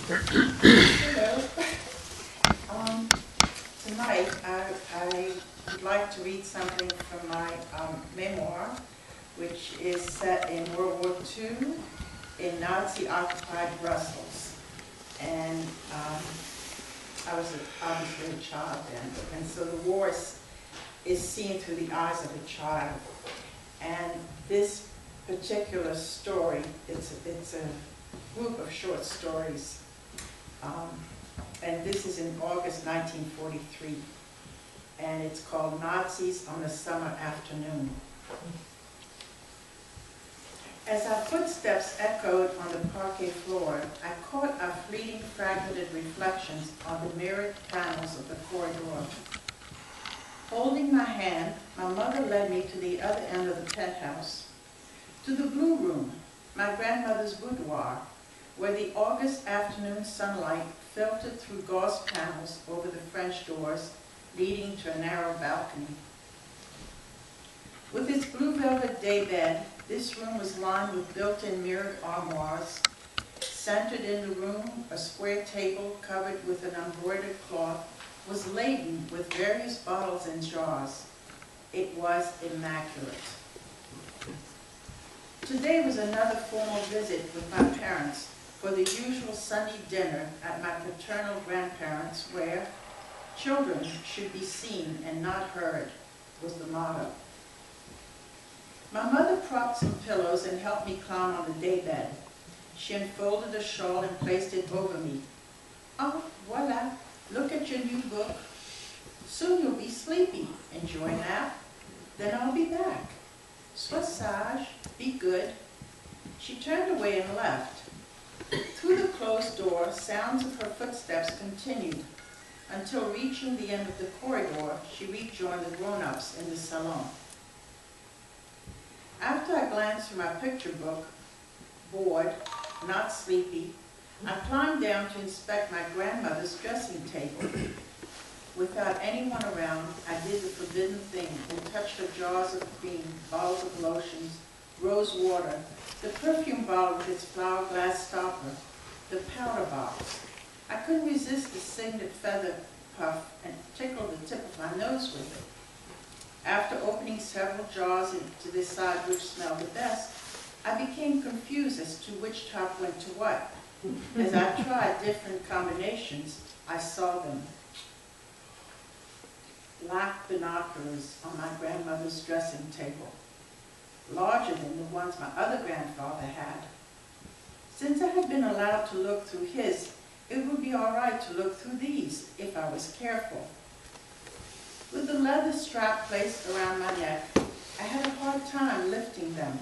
Hello. Tonight I would like to read something from my memoir, which is set in World War II in Nazi-occupied Brussels. And I was obviously a child then, and so the war is seen through the eyes of a child. And this particular story, it's a group of short stories. And this is in August 1943, and it's called Nazis on a Summer Afternoon. As our footsteps echoed on the parquet floor, I caught our fleeting fragmented reflections on the mirrored panels of the corridor. Holding my hand, my mother led me to the other end of the penthouse, to the blue room, my grandmother's boudoir, where the August afternoon sunlight filtered through gauze panels over the French doors, leading to a narrow balcony. With its blue velvet daybed, this room was lined with built-in mirrored armoires. Centered in the room, a square table covered with an embroidered cloth was laden with various bottles and jars. It was immaculate. Today was another formal visit with my parents for the usual Sunday dinner at my paternal grandparents' where children should be seen and not heard, was the motto. My mother propped some pillows and helped me climb on the daybed. She unfolded a shawl and placed it over me. Oh, voila, look at your new book. Soon you'll be sleepy. Enjoy a nap. Then I'll be back. Sois sage, be good. She turned away and left. Through the closed door, sounds of her footsteps continued, until reaching the end of the corridor, she rejoined the grown-ups in the salon. After I glanced through my picture book, bored, not sleepy, I climbed down to inspect my grandmother's dressing table. Without anyone around, I did the forbidden thing and touched her jars of cream, bottles of lotions, rose water, the perfume bottle with its flower glass stopper, the powder box. I couldn't resist the signet feather puff and tickled the tip of my nose with it. After opening several jars to decide which smelled the best, I became confused as to which top went to what. As I tried different combinations, I saw them. Black binoculars on my grandmother's dressing table, larger than the ones my other grandfather had. Since I had been allowed to look through his, it would be all right to look through these if I was careful. With the leather strap placed around my neck, I had a hard time lifting them.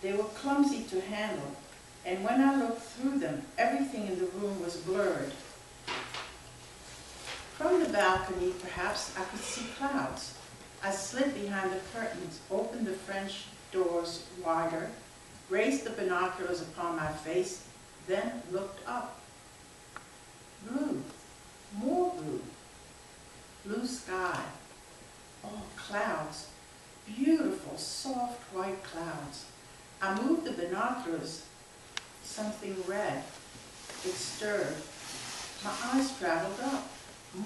They were clumsy to handle, and when I looked through them, everything in the room was blurred. From the balcony, perhaps I could see clouds. I slid behind the curtains, opened the French doors wider, raised the binoculars upon my face, then looked up. Blue, more blue, blue sky, oh, clouds, beautiful, soft white clouds. I moved the binoculars, something red. It stirred. My eyes traveled up,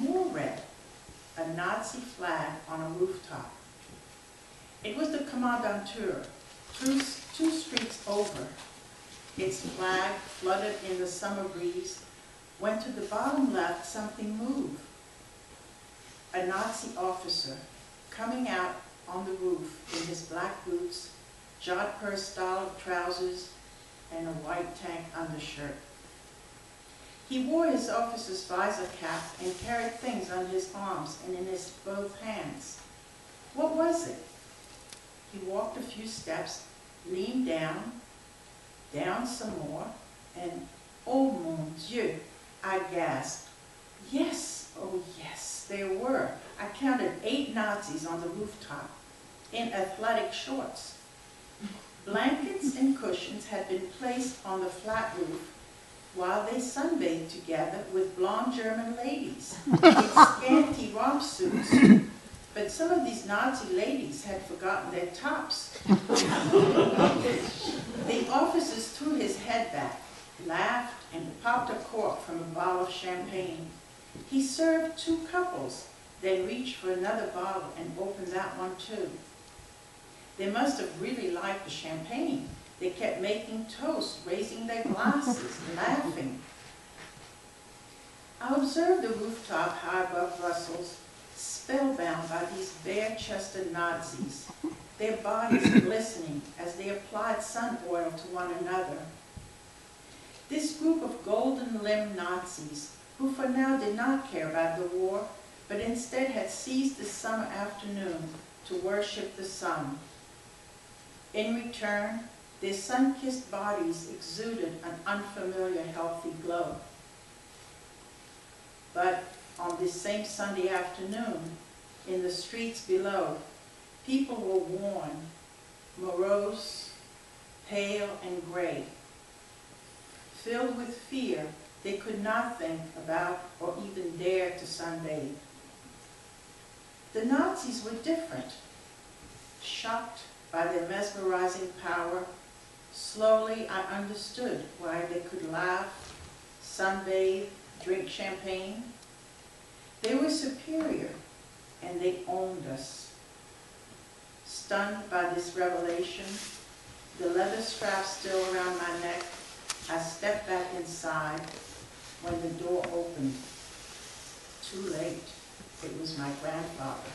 more red. A Nazi flag on a rooftop. It was the Kommandantur, two streets over. Its flag, flooded in the summer breeze, when to the bottom left something moved. A Nazi officer coming out on the roof in his black boots, jodhpur style trousers, and a white tank undershirt. He wore his officer's visor cap and carried things on his arms and in his both hands. What was it? He walked a few steps, leaned down, down some more, and oh mon Dieu, I gasped. Yes, oh yes, there were. I counted 8 Nazis on the rooftop in athletic shorts. Blankets and cushions had been placed on the flat roof while they sunbathed together with blonde German ladies in scanty romp suits. But some of these Nazi ladies had forgotten their tops. The officer threw his head back. laughed, and popped a cork from a bottle of champagne. He served 2 couples, then reached for another bottle and opened that one too. They must have really liked the champagne. They kept making toast, raising their glasses, laughing. I observed the rooftop high above Brussels, spellbound by these bare-chested Nazis, their bodies glistening as they applied sun oil to one another. This group of golden-limbed Nazis, who for now did not care about the war, but instead had seized the summer afternoon to worship the sun. In return, their sun-kissed bodies exuded an unfamiliar healthy glow. But on this same Sunday afternoon, in the streets below, people were worn, morose, pale, and gray. Filled with fear, they could not think about or even dare to sunbathe. The Nazis were different. Shocked by their mesmerizing power, slowly I understood why they could laugh, sunbathe, drink champagne. They were superior, and they owned us. Stunned by this revelation, the leather strap still around my neck, I stepped back inside when the door opened. Too late. It was my grandfather.